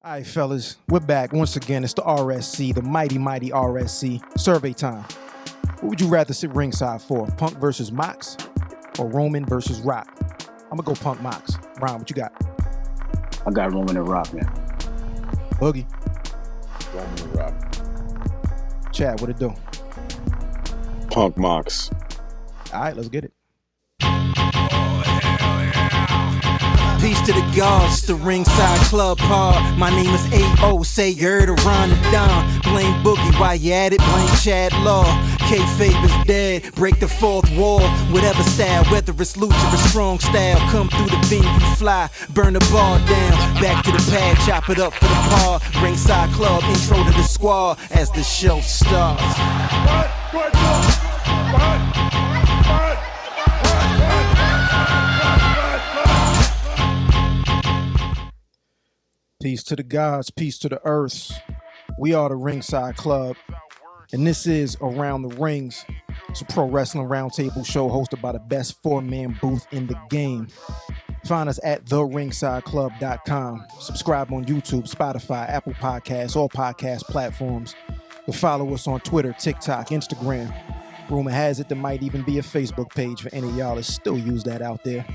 All right, fellas, we're back once again. It's the RSC, the mighty, mighty RSC. Survey time. Who would you rather sit ringside for? Punk versus Mox or Roman versus Rock? I'm going to go Punk Mox. Ron, what you got? I got Roman and Rock, man. Boogie. Roman and Rock. Chad, what it do? Punk Mox. All right, let's get it. Peace to the gods, the Ringside Club pod. My name is A.O. Say you're to run it down. Blame Boogie while you at it, blame Chad Law. Kayfabe is dead, break the fourth wall. Whatever style, whether it's lucha or strong style. Come through the venue, fly, burn the bar down. Back to the pad, chop it up for the par. Ringside Club, intro to the squad as the show starts. Peace to the gods, peace to the earths. We are the Ringside Club, and this is Around the Rings. It's a pro wrestling roundtable show hosted by the best four-man booth in the game. Find us at theringsideclub.com. Subscribe on YouTube, Spotify, Apple Podcasts, all podcast platforms. You can follow us on Twitter, TikTok, Instagram. Rumor has it there might even be a Facebook page for any of y'all that still use that out there.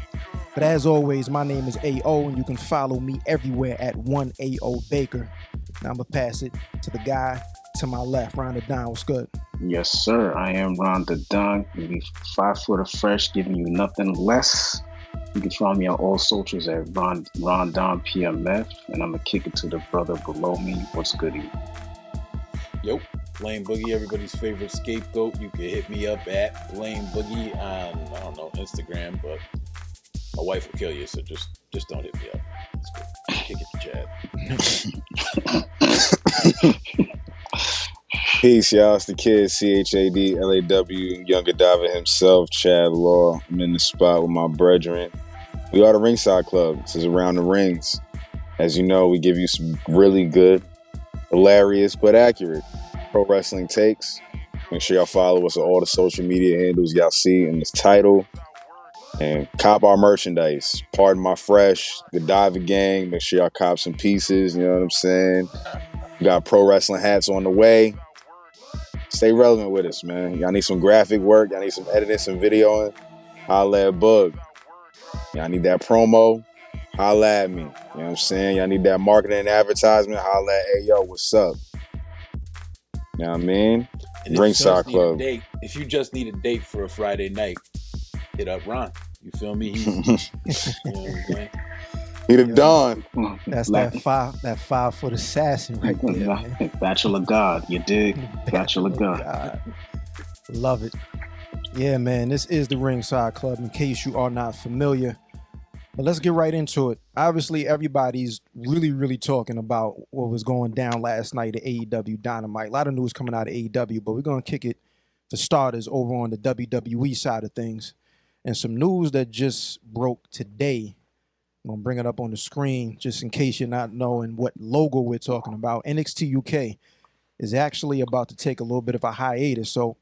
But as always, my name is A.O. and you can follow me everywhere at 1AO Baker. Now I'm going to pass it to the guy to my left, Ron the Don. What's good? Yes, sir. I am Ron the Don. 5 foot of fresh, giving you nothing less. You can find me on all socials at Ron Don PMF, and I'm going to kick it to the brother below me. What's goody? Yo, Blame Boogie, everybody's favorite scapegoat. You can hit me up at Blame Boogie on, I don't know, Instagram, but my wife will kill you, so just don't hit me up. That's good. Kick it to Chad. Peace, y'all. It's the kid, CHAD, Young Godiva himself, Chad Law. I'm in the spot with my brethren. We are the Ringside Club. This is Around the Rings. As you know, we give you some really good, hilarious, but accurate pro wrestling takes. Make sure y'all follow us on all the social media handles y'all see in this title. And cop our merchandise. Pardon my fresh, Godiva gang. Make sure y'all cop some pieces, you know what I'm saying? We got pro wrestling hats on the way. Stay relevant with us, man. Y'all need some graphic work. Y'all need some editing, some videoing. Holla at Bug. Y'all need that promo. Holla at me. You know what I'm saying? Y'all need that marketing and advertisement. Holla at, hey, yo, what's up? You know what I mean? Ringside Club. If you just need a date for a Friday night, hit up Ron. You feel me? You know what I'm saying? He the Don. That's that 5 foot assassin right there, man. Bachelor God, you dig? Bachelor God. Love it. Yeah, man, this is the Ringside Club, in case you are not familiar. But let's get right into it. Obviously, everybody's really talking about what was going down last night at AEW Dynamite. A lot of news coming out of AEW, but we're going to kick it, for starters, over on the WWE side of things. And some news that just broke today. I'm going to bring it up on the screen just in case you're not knowing what logo we're talking about. NXT UK is actually about to take a little bit of a hiatus. So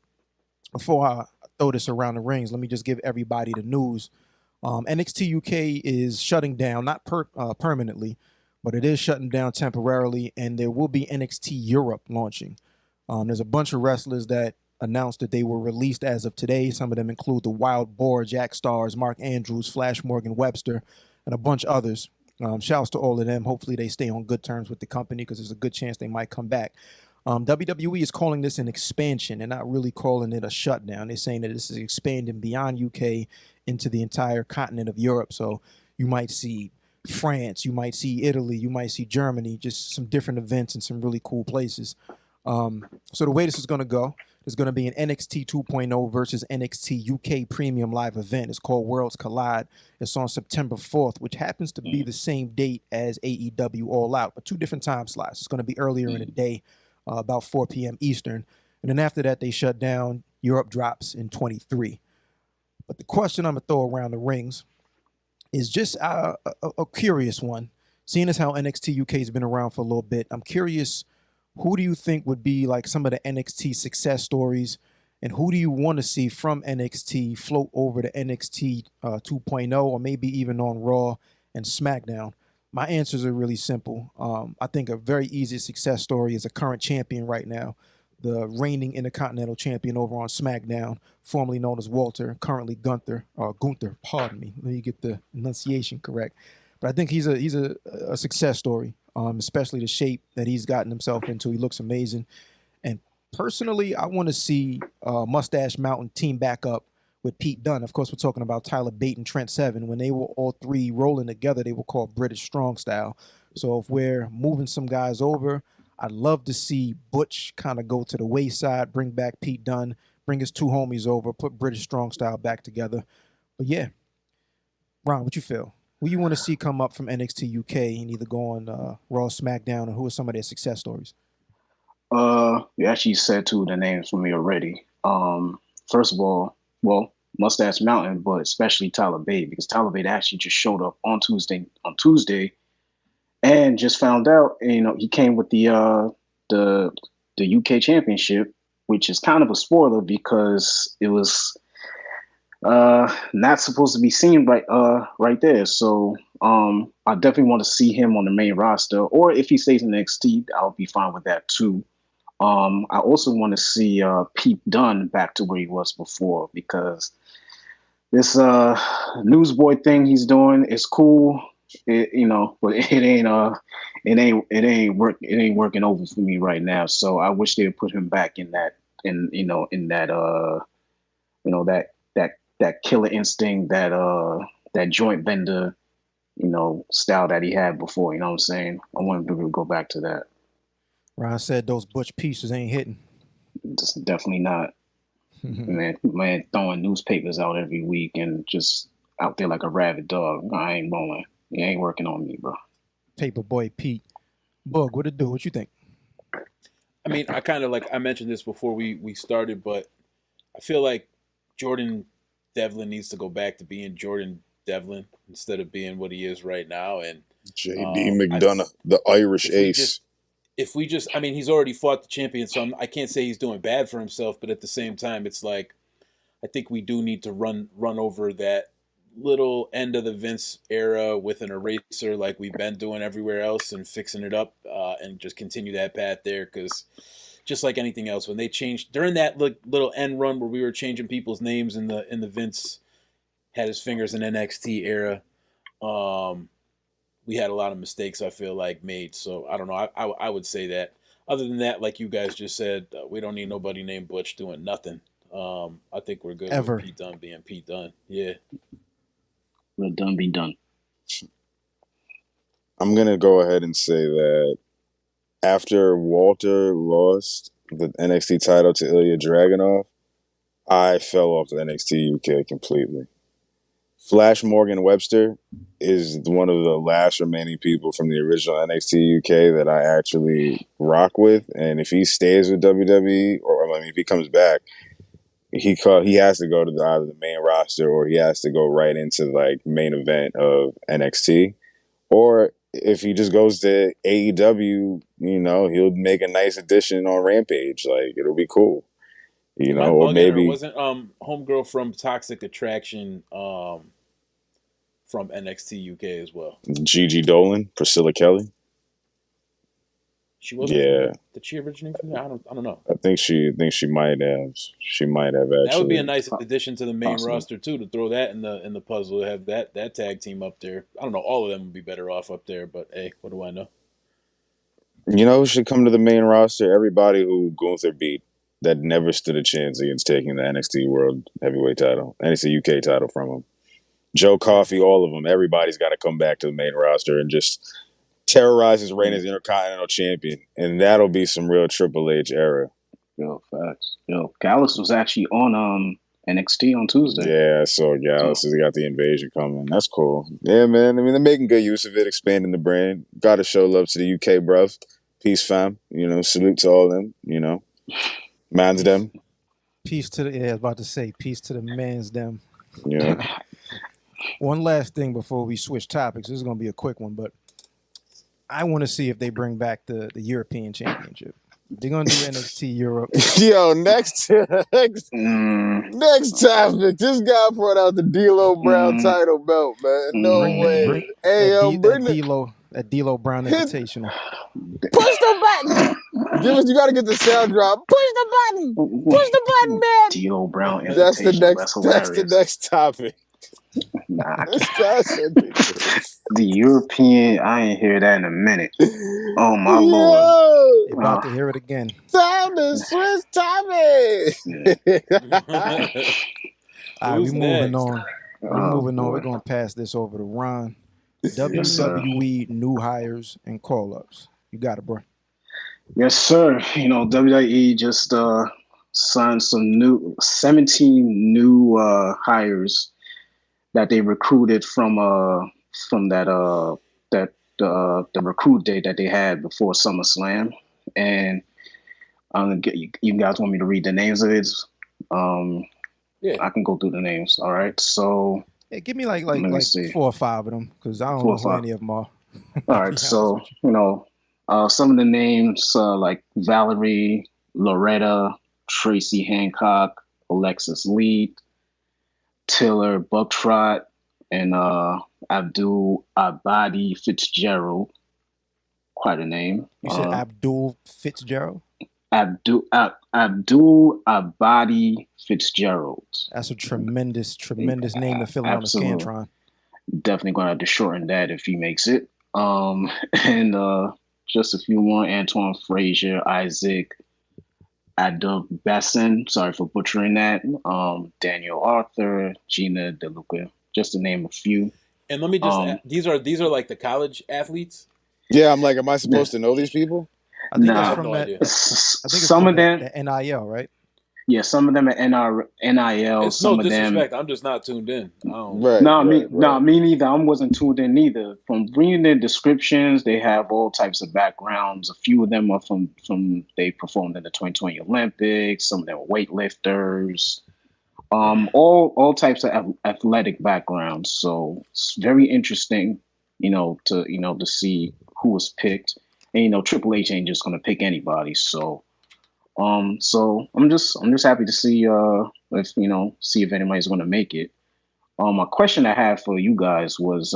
before I throw this around the rings, let me just give everybody the news. NXT UK is shutting down, not permanently, but it is shutting down temporarily, and there will be NXT Europe launching. There's a bunch of wrestlers that announced that they were released as of today. Some of them include the Wild Boar, Jack Stars, Mark Andrews, Flash Morgan Webster, and a bunch of others. Shouts to all of them. Hopefully they stay on good terms with the company because there's a good chance they might come back. WWE is calling this an expansion. They're not really calling it a shutdown. They're saying that this is expanding beyond UK into the entire continent of Europe. So you might see France, you might see Italy, you might see Germany, just some different events in some really cool places. So the way this is going to go, there's going to be an NXT 2.0 versus NXT UK Premium Live event. It's called Worlds Collide. It's on September 4th, which happens to be the same date as AEW All Out, but 2 different time slots. It's going to be earlier in the day, about 4 p.m. Eastern. And then after that, they shut down. Europe drops in 23. But the question I'm going to throw around the rings is just a curious one. Seeing as how NXT UK has been around for a little bit, I'm curious, who do you think would be like some of the NXT success stories, and who do you want to see from NXT float over to NXT 2.0 or maybe even on Raw and SmackDown? My answers are really simple. I think a very easy success story is a current champion right now, the reigning Intercontinental Champion over on SmackDown, formerly known as Walter, currently Gunther. Pardon me. Let me get the enunciation correct. But I think he's a success story, especially the shape that he's gotten himself into. He looks amazing. And personally, I want to see Mustache Mountain team back up with Pete Dunne. Of course, we're talking about Tyler Bate and Trent Seven. When they were all three rolling together, they were called British Strong Style. So if we're moving some guys over, I'd love to see Butch kind of go to the wayside, bring back Pete Dunne, bring his two homies over, put British Strong Style back together. But yeah, Ron, what you feel? Who you want to see come up from NXT UK and either go on Raw, SmackDown, or who are some of their success stories? You actually said two of the names for me already. First of all, well, Mustache Mountain, but especially Tyler Bate, because Tyler Bate actually just showed up on Tuesday, and just found out, he came with the UK Championship, which is kind of a spoiler because it was not supposed to be seen right there. So I definitely want to see him on the main roster, or if he stays in NXT, I'll be fine with that too. I also want to see Pete Dunne back to where he was before, because this newsboy thing he's doing is cool, but it ain't working over for me right now. So I wish they would put him back in that that killer instinct, that joint vendor, style that he had before. You know what I'm saying? I want him to go back to that. Ron said those Butch pieces ain't hitting. Just definitely not. Man throwing newspapers out every week and just out there like a rabid dog. I ain't rolling. It ain't working on me, bro. Paperboy Pete. Bug, what it do? What you think? I mean, I kind of I mentioned this before we started, but I feel like Jordan Devlin needs to go back to being Jordan Devlin instead of being what he is right now. And JD McDonough, the Irish ace. If we just, I mean, he's already fought the champion, so I can't say he's doing bad for himself, but at the same time, it's like, I think we do need to run over that little end of the Vince era with an eraser like we've been doing everywhere else and fixing it up and just continue that path there, because just like anything else, when they changed during that little end run where we were changing people's names in the Vince had his fingers in NXT era, we had a lot of mistakes, I feel like, made. So I don't know. I would say that. Other than that, like you guys just said, we don't need nobody named Butch doing nothing. I think we're good Ever. with Pete Dunne being Pete Dunne. Yeah. Let done be done. I'm going to go ahead and say that after Walter lost the NXT title to Ilya Dragunov, I fell off the NXT UK completely. Flash Morgan Webster is one of the last remaining people from the original NXT UK that I actually rock with. And if he stays with WWE, if he comes back, he has to go to either the main roster or he has to go right into main event of NXT. Or if he just goes to AEW, he'll make a nice addition on Rampage. It'll be cool. Or maybe wasn't homegirl from Toxic Attraction from NXT UK as well. Gigi Dolan, Priscilla Kelly. She wasn't. Yeah. Did she originate from there? I don't know. I think she might have. She might have actually. That would be a nice addition to the main Possibly. roster too, to throw that in the puzzle. To have that tag team up there. I don't know. All of them would be better off up there, but hey, what do I know? Who should come to the main roster? Everybody who Gunther beat that never stood a chance against taking the NXT World Heavyweight title, NXT UK title from him. Joe Coffey, all of them. Everybody's got to come back to the main roster and just terrorize his reign as Intercontinental Champion, and that'll be some real Triple H era. Yo, facts. Yo, Gallus was actually on NXT on Tuesday. Yeah, I saw Gallus. He got the invasion coming. That's cool. Yeah, man. I mean, they're making good use of it, expanding the brand. Got to show love to the UK, bruv. Peace, fam. Salute to all them. Man's them. Peace to I was about to say, peace to the man's them. Yeah. One last thing before we switch topics. This is going to be a quick one, but I want to see if they bring back the European Championship. They're going to do NXT Europe. Yo, next topic. This guy brought out the D'Lo Brown title belt, man. No way. Hey, yo, bring the That D'Lo Brown Hit- Invitational. Push the button. You got to get the sound drop. Push the button. Push the button, man. D.O. Brown That's the Invitational. next. That's That's the hilarious. next topic. Nah, I can't. That's ridiculous. The European, I ain't hear that in a minute. Oh my Yo, lord. You're about to hear it again. time to switch topic. All right, we Who's moving next? on. We're Oh, moving on. boy. We're gonna pass this over to Ron. Yes, sir. WWE new hires and call ups. You got it, bro. Yes, sir. You know, WWE just signed some 17 new hires that they recruited from the recruit day that they had before SummerSlam. And I'm gonna get you guys want me to read the names of it? Yeah. I can go through the names. All right. So Yeah, give me like Let me see. 4 or 5 of them because I don't 4 know or who 5. any of them are. all right. So some of the names like Valerie, Loretta, Tracy Hancock, Alexis Lee, Tiller Bucktrot, and Abdul Abadi Fitzgerald. Quite a name. You said Abdul Fitzgerald? Abdul Abadi Fitzgerald. That's a tremendous name to fill in on the Absolutely. Scantron. Definitely going to have to shorten that if he makes it. And just a few more: Antoine Frazier, Isaac Adobesson. Sorry for butchering that. Daniel Arthur, Gina DeLuca. Just to name a few. And let me just these are like the college athletes. Yeah, I'm like, am I supposed to know these people? I think Nah. that's I have from no that. idea. I think it's Some from of them, the NIL, right? yeah, some of them are NIL. It's Some no of them. disrespect. I'm just not tuned in. I don't. No, me neither. I wasn't tuned in either. From reading their descriptions, they have all types of backgrounds. A few of them are from they performed in the 2020 Olympics. Some of them are weightlifters. All types of athletic backgrounds. So it's very interesting, to see who was picked. And Triple H ain't just gonna pick anybody. So I'm just happy to see if anybody's gonna make it. A question I had for you guys was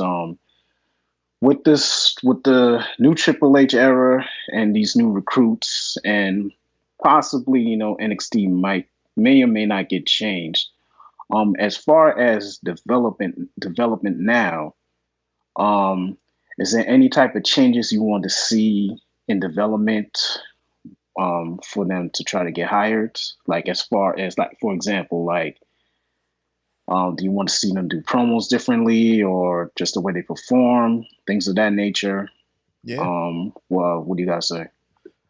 with the new Triple H era and these new recruits and possibly NXT may or may not get changed. As far as development now, is there any type of changes you want to see in development for them to try to get hired? Like as far as for example, do you want to see them do promos differently or just the way they perform, things of that nature? Yeah. Well, what do you guys say?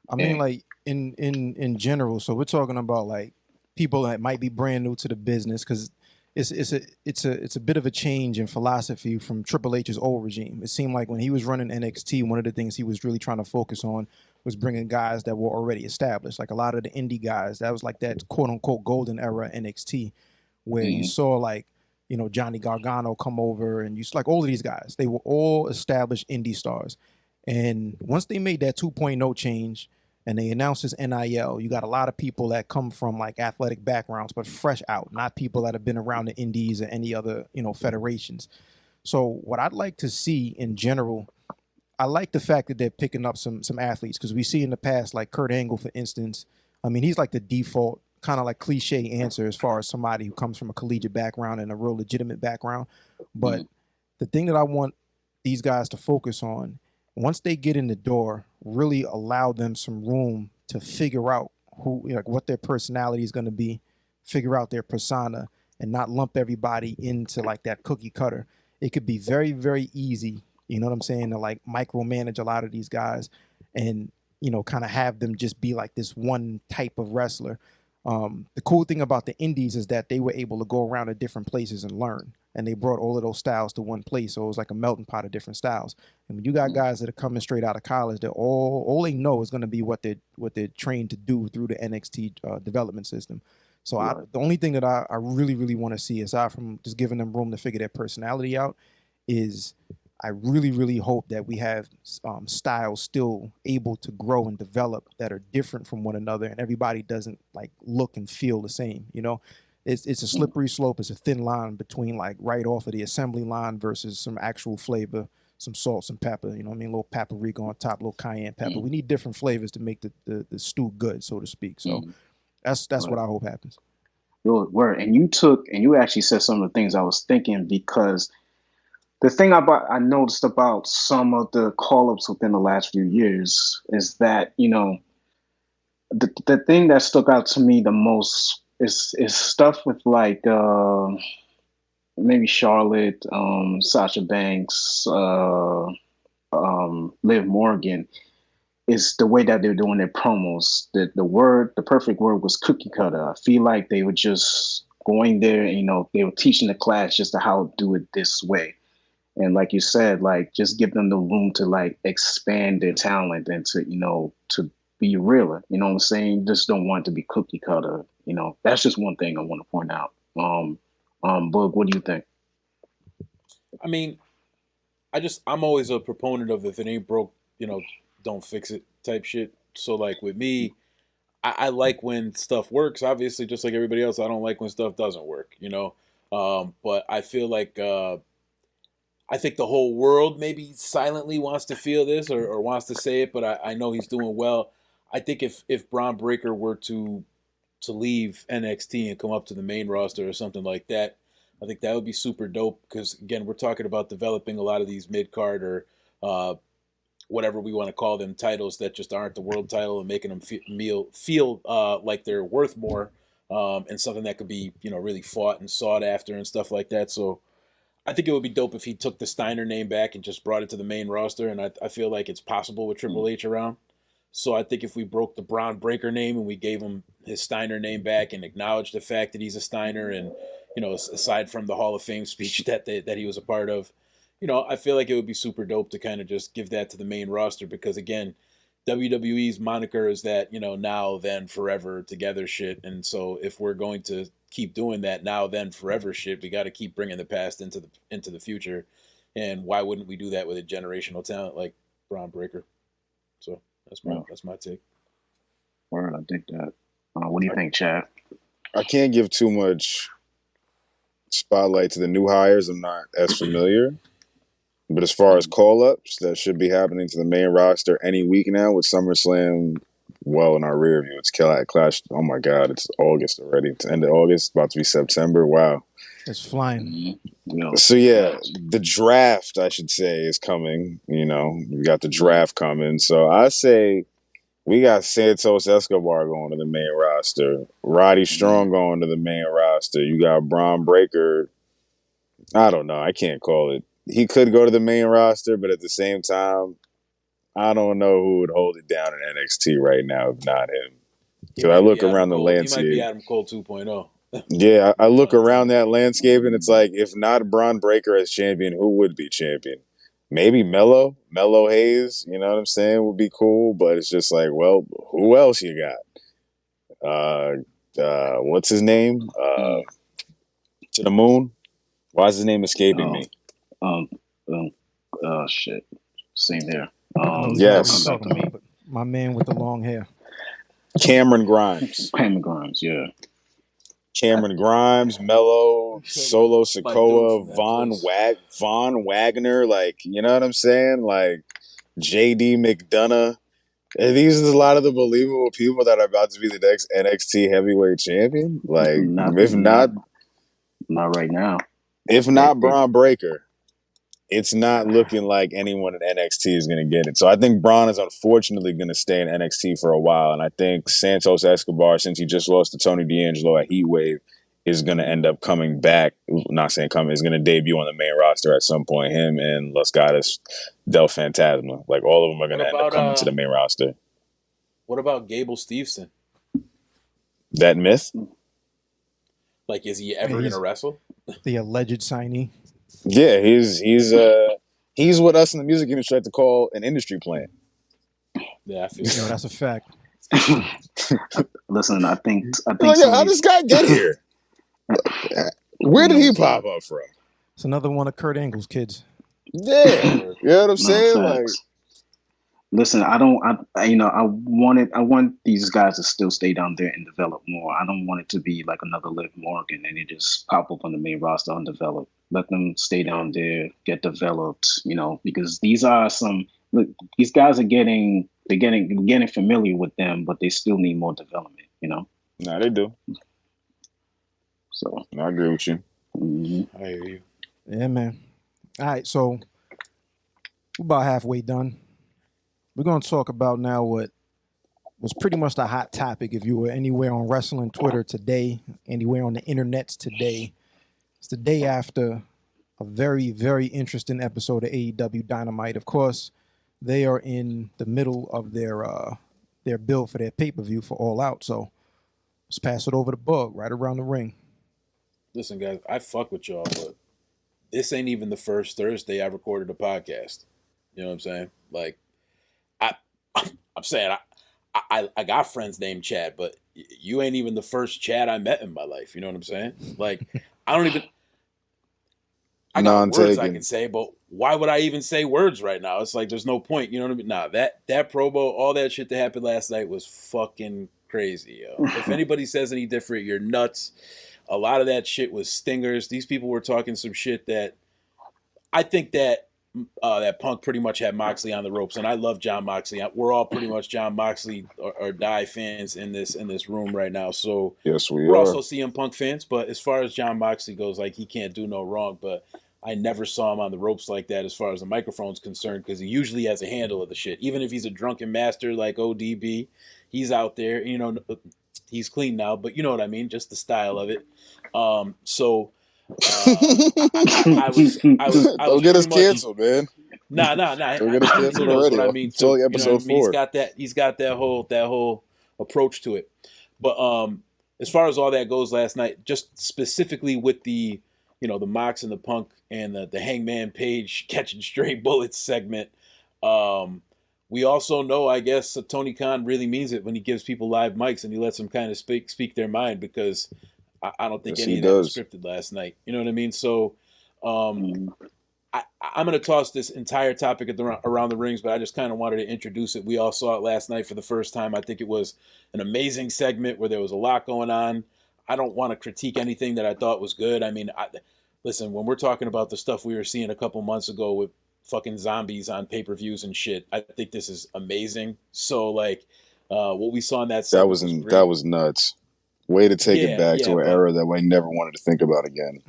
I mean, like in general. So we're talking about like people that might be brand new to the business because it's a bit of a change in philosophy from Triple H's old regime. It seemed like when he was running NXT, one of the things he was really trying to focus on was bringing guys that were already established. Like a lot of the indie guys, that was like that quote unquote golden era NXT, where you saw like Johnny Gargano come over, and you like all of these guys. They were all established indie stars, and once they made that 2.0 change. And they announced this NIL. You got a lot of people that come from like athletic backgrounds, but fresh out, not people that have been around the indies or any other, federations. So what I'd like to see in general, I like the fact that they're picking up some athletes because we see in the past, like Kurt Angle, for instance. I mean, he's like the default kind of like cliche answer as far as somebody who comes from a collegiate background and a real legitimate background. But the thing that I want these guys to focus on, once they get in the door, really allow them some room to figure out what their personality is going to be, figure out their persona, and not lump everybody into like that cookie cutter. It could be very, very easy, you know what I'm saying, to like micromanage a lot of these guys and, kind of have them just be like this one type of wrestler. The cool thing about the indies is that they were able to go around to different places and learn. And they brought all of those styles to one place. So it was like a melting pot of different styles. And when you got guys that are coming straight out of college, that all they know is going to be what they're trained to do through the NXT development system. So the only thing that I really, really want to see, aside from just giving them room to figure their personality out, is I really, really hope that we have styles still able to grow and develop that are different from one another, and everybody doesn't like look and feel the same. It's a slippery slope. It's a thin line between like right off of the assembly line versus some actual flavor. some salt, some pepper. You know what I mean? A little paprika on top, a little cayenne pepper. We need different flavors to make the stew good, so to speak. So that's what I hope happens. Word. And you actually said some of the things I was thinking, because the thing I noticed about some of the call-ups within the last few years is that, you know, the thing that stuck out to me the most is stuff with like maybe Charlotte, Sasha Banks, Liv Morgan, is the way that they're doing their promos. The perfect word was cookie cutter. I feel like they were just going there and, you know, they were teaching the class just to how to do it this way. And like you said, like, just give them the room to like expand their talent and to, you know, to be realer. You know what I'm saying? Just don't want it to be cookie cutter. You know, that's just one thing I want to point out. Boog, what do you think? I mean, I'm always a proponent of, if it ain't broke, you know, don't fix it type shit. So like with me, I like when stuff works. Obviously, just like everybody else, I don't like when stuff doesn't work, you know. But I feel like I think the whole world maybe silently wants to feel this or wants to say it, but I know he's doing well. I think if Braun Breaker were to leave NXT and come up to the main roster or something like that, I think that would be super dope, because, again, we're talking about developing a lot of these mid-card or whatever we want to call them titles that just aren't the world title, and making them feel like they're worth more, and something that could be, you know, really fought and sought after and stuff like that. So I think it would be dope if he took the Steiner name back and just brought it to the main roster, and I feel like it's possible with Triple H around. So I think if we broke the Braun Breaker name and we gave him his Steiner name back and acknowledged the fact that he's a Steiner, and, you know, aside from the Hall of Fame speech that he was a part of, you know, I feel like it would be super dope to kind of just give that to the main roster, because, again, WWE's moniker is that, you know, now, then, forever, together shit. And so if we're going to keep doing that now, then, forever shit, we got to keep bringing the past into the future. And why wouldn't we do that with a generational talent like Braun Breaker? So that's my take. Word, I think that. What do you think, Chad? I can't give too much spotlight to the new hires. I'm not as familiar. But as far as call-ups, that should be happening to the main roster any week now, with SummerSlam well in our rear view. It's Clash. Oh, my God. It's August already. It's end of August. About to be September. Wow. It's flying. So, yeah, the draft, I should say, is coming. You know, we got the draft coming. So I say we got Santos Escobar going to the main roster. Roddy Strong going to the main roster. You got Braun Breaker. I don't know. I can't call it. He could go to the main roster, but at the same time, I don't know who would hold it down in NXT right now if not him. Because I look around the landscape. He might be Adam Cole 2.0. Yeah, I look around that landscape, and it's like, if not Braun Breaker as champion, who would be champion? Maybe Mello Hayes, you know what I'm saying, would be cool, but it's just like, well, who else you got? What's his name? To the Moon? Why is his name escaping me? Shit. Same here. Yes. My man with the long hair. Cameron Grimes. Yeah. Cameron Grimes, Mello, Solo Sikoa, Von Wagner, like, you know what I'm saying? Like, JD McDonough. And these are a lot of the believable people that are about to be the next NXT heavyweight champion. Like, not right now. If not Braun Breaker, it's not looking like anyone in NXT is going to get it. So I think Braun is unfortunately going to stay in NXT for a while. And I think Santos Escobar, since he just lost to Tony D'Angelo at Heatwave, is going to end up coming back. Not saying coming, is going to debut on the main roster at some point. Him and Los Gatos Del Fantasma. Like, all of them are going to end up coming to the main roster. What about Gable Steveson? That myth? Like, is he ever going to wrestle? The alleged signee. Yeah, he's what us in the music industry like to call an industry plant. Yeah, I feel that. That's a fact. Listen, I think. How did this guy get here? Where did he pop up from? It's another one of Kurt Angle's kids. Yeah, you know what I'm saying? Like, listen, I want these guys to still stay down there and develop more. I don't want it to be like another Liv Morgan and it just pop up on the main roster undeveloped. Let them stay down there, get developed, because these are look, these guys are getting familiar with them, but they still need more development. Nah, they do. So I agree with you. mhm. I hear you. Yeah, man. All right, so we're about halfway done. We're going to talk about now what was pretty much the hot topic if you were anywhere on wrestling Twitter today, anywhere on the internets today. It's the day after a very, very interesting episode of AEW Dynamite. Of course, they are in the middle of their build for their pay-per-view for All Out. So let's pass it over to Bug right around the ring. Listen, guys, I fuck with y'all, but this ain't even the first Thursday I recorded a podcast. You know what I'm saying? Like, I'm saying I got friends named Chad, but you ain't even the first Chad I met in my life. You know what I'm saying? Like, I don't even. I got None words I taken. can say, but why would I even say words right now? It's like there's no point. You know what I mean? Nah, that promo, all that shit that happened last night was fucking crazy. Yo. If anybody says any different, you're nuts. A lot of that shit was stingers. These people were talking some shit that I think that Punk pretty much had Moxley on the ropes, and I love John Moxley. We're all pretty much John Moxley or die fans in this room right now. So Yes, we we're are. also CM Punk fans, but as far as John Moxley goes, like he can't do no wrong. But I never saw him on the ropes like that as far as the microphone's concerned, because he usually has a handle of the shit. Even if he's a drunken master like ODB, he's out there. He's clean now, but you know what I mean. Just the style of it. So. I was Don't get pretty us much canceled, man. nah. Don't get us He canceled knows already. what I mean It's only too. You know what episode I mean? 4. He's got that whole approach to it. But as far as all that goes last night, just specifically with the the Mox and the Punk and the Hangman Page catching stray bullets segment. We also know, I guess, Tony Khan really means it when he gives people live mics and he lets them kind of speak their mind, because I don't think Yes, any he of that was does. scripted last night. You know what I mean? So Mhm. I'm going to toss this entire topic around the rings, but I just kind of wanted to introduce it. We all saw it last night for the first time. I think it was an amazing segment where there was a lot going on. I don't want to critique anything that I thought was good. I mean, listen, when we're talking about the stuff we were seeing a couple months ago with fucking zombies on pay-per-views and shit, I think this is amazing. So, like, what we saw in that segment was great. That was nuts. Way to take it back Yeah, to an but era that we never wanted to think about again.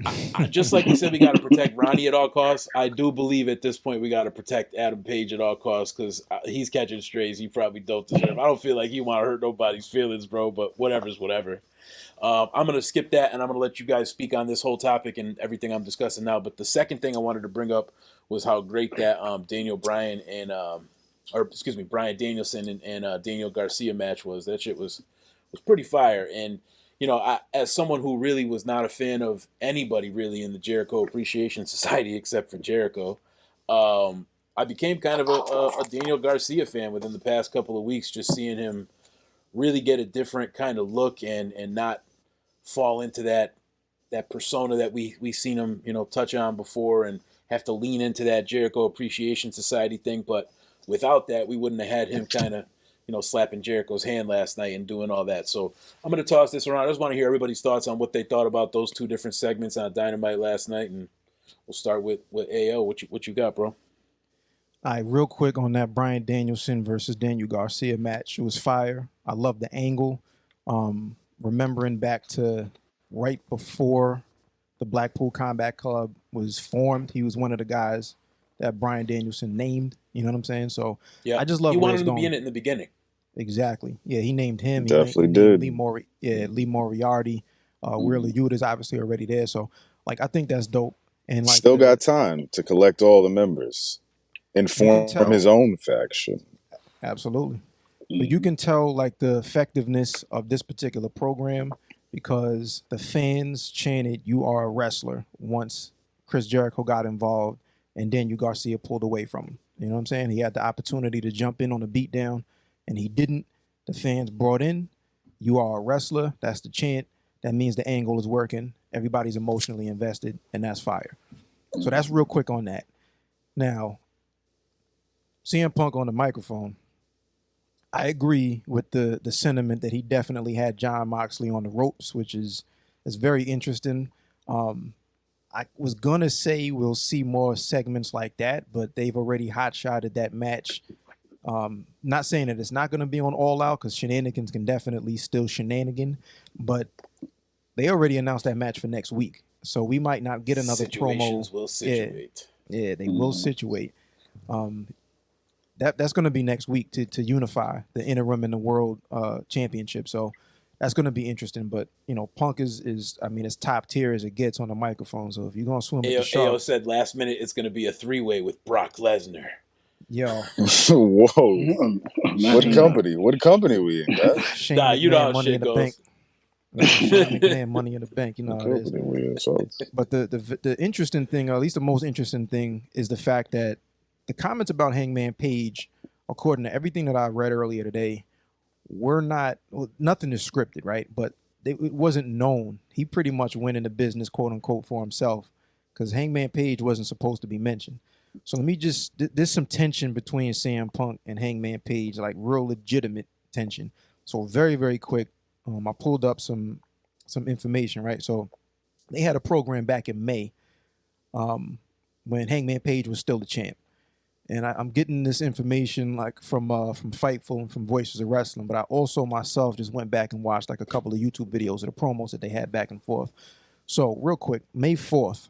just like we said, we got to protect Ronnie at all costs. I do believe at this point we got to protect Adam Page at all costs, because he's catching strays. He probably don't deserve. I don't feel like he want to hurt nobody's feelings, bro. But whatever's whatever. I'm gonna skip that, and I'm gonna let you guys speak on this whole topic and everything I'm discussing now. But the second thing I wanted to bring up was how great that Daniel Bryan and Bryan Danielson and Daniel Garcia match was. That shit was pretty fire. And as someone who really was not a fan of anybody really in the Jericho Appreciation Society except for Jericho, I became kind of a Daniel Garcia fan within the past couple of weeks, just seeing him really get a different kind of look and not fall into that persona that we seen him touch on before, and have to lean into that Jericho Appreciation Society thing. But without that, we wouldn't have had him kind of slapping Jericho's hand last night and doing all that. So I'm going to toss this around. I just want to hear everybody's thoughts on what they thought about those two different segments on Dynamite last night, and we'll start with AO. What you got, bro? All right, real quick on that Bryan Danielson versus Daniel Garcia match. It was fire. I love the angle. Remembering back to right before the Blackpool Combat Club was formed, he was one of the guys that Bryan Danielson named. You know what I'm saying? So Yeah, I just love he where wanted it's him to be going. in it in the beginning. Exactly. Yeah, he named him. Definitely he did. named Lee Moriarty. Wheeler Yuta's obviously already there. So, like, I think that's dope. And like, Still got time to collect all the members and form tell. his own faction. Absolutely. But you can tell like the effectiveness of this particular program because the fans chanted, "You are a wrestler," once Chris Jericho got involved and Daniel Garcia pulled away from him. You know what I'm saying? He had the opportunity to jump in on the beatdown and he didn't. The fans brought in, "You are a wrestler." That's the chant. That means the angle is working. Everybody's emotionally invested, and that's fire. So that's real quick on that. Now, CM Punk on the microphone. I agree with the sentiment that he definitely had John Moxley on the ropes, which is very interesting. I I was gonna say we'll see more segments like that, but they've already hot-shotted that match. Not saying that it's not gonna be on All Out, because shenanigans can definitely still shenanigan, but they already announced that match for next week, so we might not get another Situations promo. will situate. Yeah, they will situate. That's going to be next week to unify the interim and the world championship. So that's going to be interesting. But Punk is I mean, as top tier as it gets on the microphone. So if you're going to swim with the AO sharks, said last minute it's going to be a 3-way with Brock Lesnar. yo, Whoa! Imagine What company we in, guys? Shane Nah, McMahon, you know how money shit in the goes. bank. Shane McMahon, money in the bank. You know What how it is. company we in, folks? But the interesting thing, or at least the most interesting thing, is the fact that the comments about Hangman Page, according to everything that I read earlier today, were nothing is scripted, right? But it wasn't known. He pretty much went into business, quote unquote, for himself, because Hangman Page wasn't supposed to be mentioned. So there's some tension between CM Punk and Hangman Page, like real legitimate tension. So very, very quick, I pulled up some information, right? So they had a program back in May when Hangman Page was still the champ. And I'm getting this information like from Fightful and from Voices of Wrestling, but I also myself just went back and watched like a couple of YouTube videos of the promos that they had back and forth. So real quick, May 4th,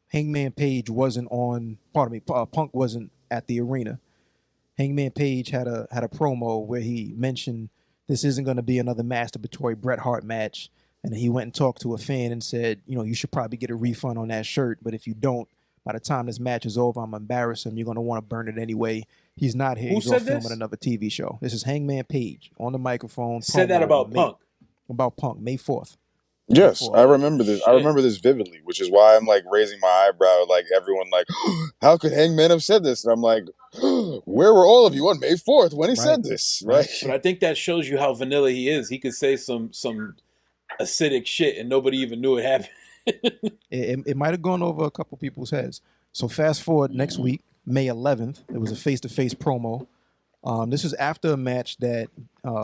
Hangman Page wasn't on. Pardon me, Punk wasn't at the arena. Hangman Page had a promo where he mentioned this isn't going to be another masturbatory Bret Hart match, and he went and talked to a fan and said, you should probably get a refund on that shirt, but if you don't, by the time this match is over, I'm embarrassed him. You're going to want to burn it anyway. He's not here. He's off filming another TV show. This is Hangman Page on the microphone. Said that about Punk. About Punk, May 4th. Yes, I remember this. I remember this vividly, which is why I'm like raising my eyebrow. Like everyone, like, how could Hangman have said this? And I'm like, where were all of you on May 4th when he said this? Right. But I think that shows you how vanilla he is. He could say some acidic shit and nobody even knew it happened. It might have gone over a couple people's heads. So fast forward next week, May 11th, there was a face-to-face promo. This was after a match that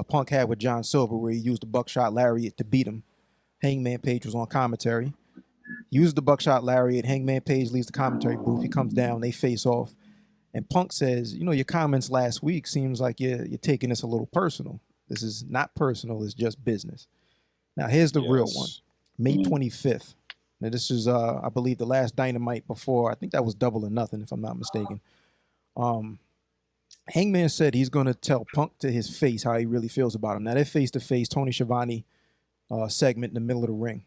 Punk had with John Silver where he used the buckshot lariat to beat him. Hangman Page was on commentary. Used the buckshot lariat. Hangman Page leaves the commentary booth. He comes down. They face off. And Punk says, your comments last week seems like you're taking this a little personal. This is not personal. It's just business. Now, here's the real one. May 25th. Now, this is, I believe, the last Dynamite before. I think that was Double or Nothing, if I'm not mistaken. Hangman said he's going to tell Punk to his face how he really feels about him. Now, they're face-to-face. Tony Schiavone segment in the middle of the ring.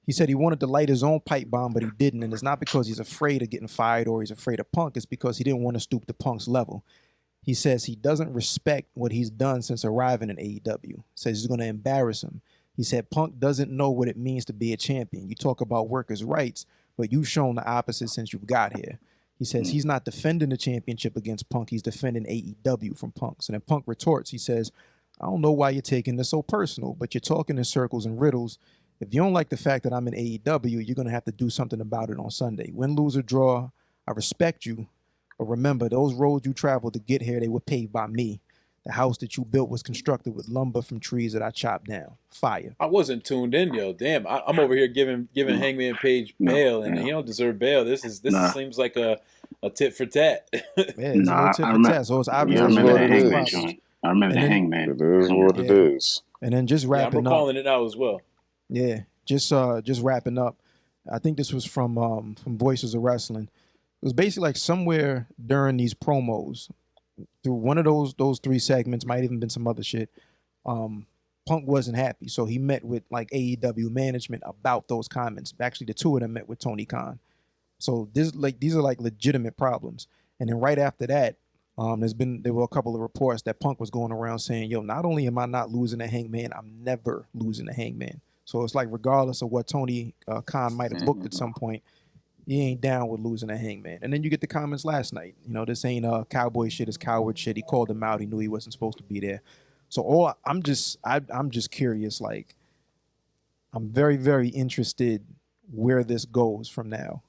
He said he wanted to light his own pipe bomb, but he didn't. And it's not because he's afraid of getting fired or he's afraid of Punk. It's because he didn't want to stoop to Punk's level. He says he doesn't respect what he's done since arriving in AEW. Says he's going to embarrass him. He said Punk doesn't know what it means to be a champion. You talk about workers' rights, but you've shown the opposite since you've got here. He says he's not defending the championship against Punk. He's defending AEW from Punk. So then Punk retorts. He says, I don't know why you're taking this so personal, but you're talking in circles and riddles. If you don't like the fact that I'm in AEW, you're going to have to do something about it on Sunday. Win, lose, or draw, I respect you. But remember, those roads you traveled to get here, they were paved by me. The house that you built was constructed with lumber from trees that I chopped down. Fire. I wasn't tuned in, yo. Damn, I'm over here giving Hangman Page bail, and he don't deserve bail. This seems like a tit for tat. Yeah, it's a little tit for tat. So it's obviously I remember the Hangman problems. joint. I remember the Hangman. It is what it is. And then just wrapping I'm up. recalling it now as well. Yeah, just wrapping up. I think this was from Voices of Wrestling. It was basically like somewhere during these promos, through one of those three segments, might even been some other shit. Punk wasn't happy, so he met with like AEW management about those comments. Actually, the two of them met with Tony Khan. So these are like legitimate problems. And then right after that, there were a couple of reports that Punk was going around saying, yo, not only am I not losing to Hangman, I'm never losing to Hangman. So it's like regardless of what Tony Khan might have booked at some point, he ain't down with losing to Hangman. And then you get the comments last night. This ain't cowboy shit, it's coward shit. He called him out. He knew he wasn't supposed to be there. So I'm just curious. Like, I'm very, very interested where this goes from now.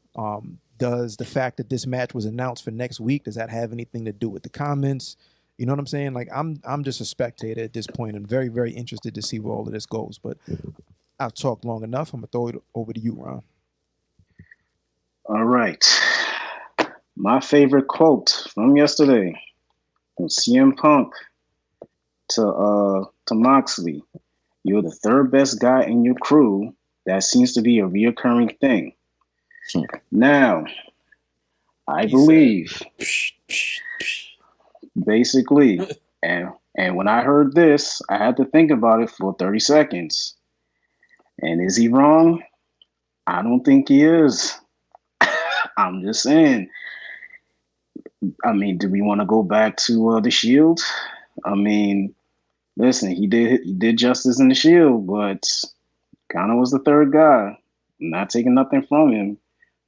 Does the fact that this match was announced for next week, does that have anything to do with the comments? You know what I'm saying? Like, I'm just a spectator at this point and very, very interested to see where all of this goes. But I've talked long enough. I'm going to throw it over to you, Ron. All right. My favorite quote from yesterday from CM Punk to Moxley. You're the third best guy in your crew. That seems to be a reoccurring thing. Now, I He said, believe psh, psh, psh. basically, and when I heard this, I had to think about it for 30 seconds. And is he wrong? I don't think he is. I'm just saying. I mean, do we want to go back to the Shield? I mean, listen, he did justice in the Shield, but kind of was the third guy. Not taking nothing from him.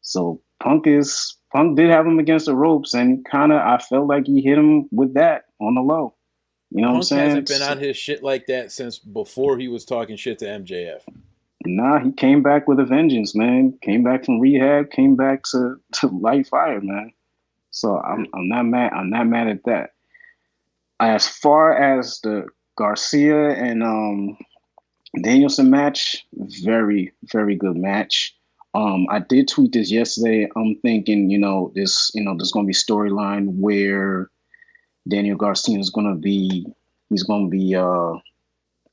So Punk did have him against the ropes, and kind of I felt like he hit him with that on the low. You know what I'm Punk saying? hasn't been on his shit like that since before he was talking shit to MJF. Nah, he came back with a vengeance, man. Came back from rehab, came back to light fire, man. So I'm not mad. I'm not mad at that. As far as the Garcia and Danielson match, very, very good match. I did tweet this yesterday. I'm thinking, there's gonna be storyline where Daniel Garcia is gonna be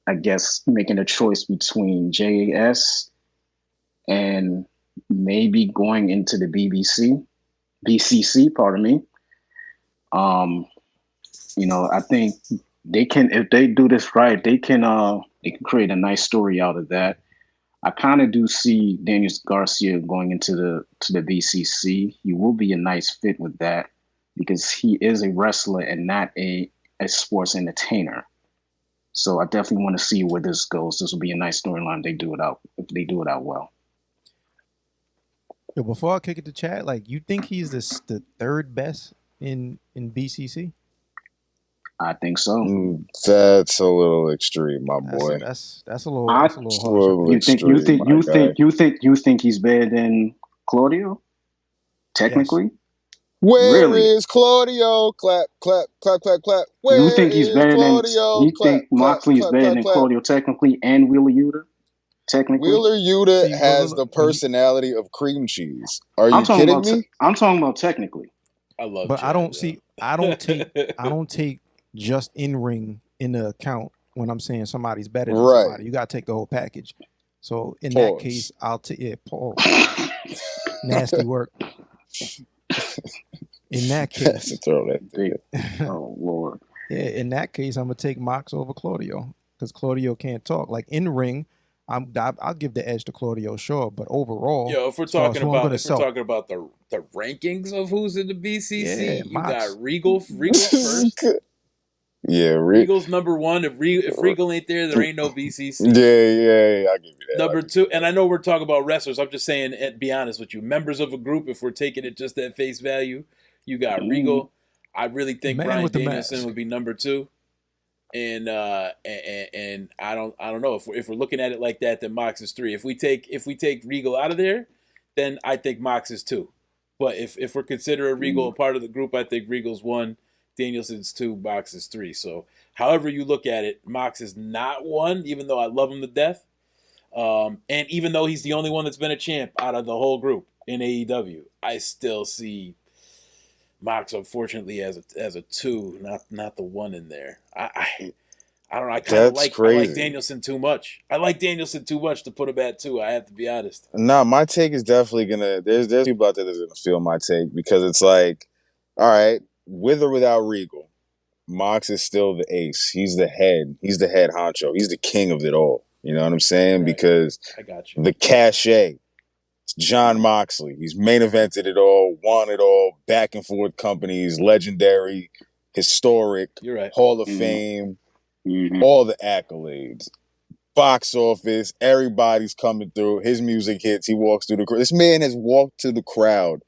I guess making a choice between JAS and maybe going into the BCC, pardon me. I think they can, if they do this right, they can create a nice story out of that. I kind of do see Daniel Garcia going into the BCC. He will be a nice fit with that because he is a wrestler and not a sports entertainer. So I definitely want to see where this goes. This will be a nice storyline. If they do it out well. Yo, before I kick it to Chad, like, you think he's the third best in BCC? I think so. That's a little extreme, my boy. That's a little That's a harsh. little You extreme, you think he's better than Claudio? Technically, Where really? is Claudio? Clap, clap, clap, clap, clap. You Where think he's is better than? Claudio? You Clap, think clap, Moxley is clap, better clap, than clap. Claudio technically and Wheeler Yuta technically? Wheeler Yuta See, has the when you, personality of cream cheese. Are I'm you talking kidding about. me? I'm talking about technically. I love but Chad, I don't yo. see. I don't take just in ring into account when I'm saying somebody's better than Right. somebody. You gotta take the whole package. So in that Pause. case, I'll take Paul. Nasty work. In that That's a case, throw that thing. Oh Lord. yeah, in that case, I'm gonna take Mox over Claudio because Claudio can't talk. Like in ring, I'll give the edge to Claudio, sure, but overall, Yo, if we're as far as talking who I'm about gonna sell, the rankings of who's in the BCC, yeah, you Mox. got Regal first. Yeah, Regal's number one. If Regal ain't there ain't no BCC. Yeah, I'll give you that. Number two, and I know we're talking about wrestlers. I'm just saying, and be honest with you, members of a group. If we're taking it just at face value, you got Regal. I really think Man Bryan with the Danielson mask. would be number two. And I don't know if we're looking at it like that, then Mox is three. If we take Regal out of there, then I think Mox is two. But if we're considering Regal a part of the group, I think Regal's one, Danielson's two, Mox is three. So however you look at it, Mox is not one, even though I love him to death. And even though he's the only one that's been a champ out of the whole group in AEW, I still see Mox, unfortunately, as a two, not the one in there. I don't know. I like Danielson too much. I like Danielson too much to put him at two. I have to be honest. Nah, my take is definitely gonna. There's people out there that's gonna feel my take because it's like, all right, with or without Regal, Mox is still the ace. He's the head. He's the head honcho. He's the king of it all. You know what I'm saying? Right. Because I got you. the cachet. It's John Moxley. He's main evented it all, won it all, back and forth companies, legendary, historic, You're right. Hall of Fame, Mm-hmm. all the accolades. Box office, everybody's coming through. His music hits. He walks through the crowd. This man has walked to the crowd.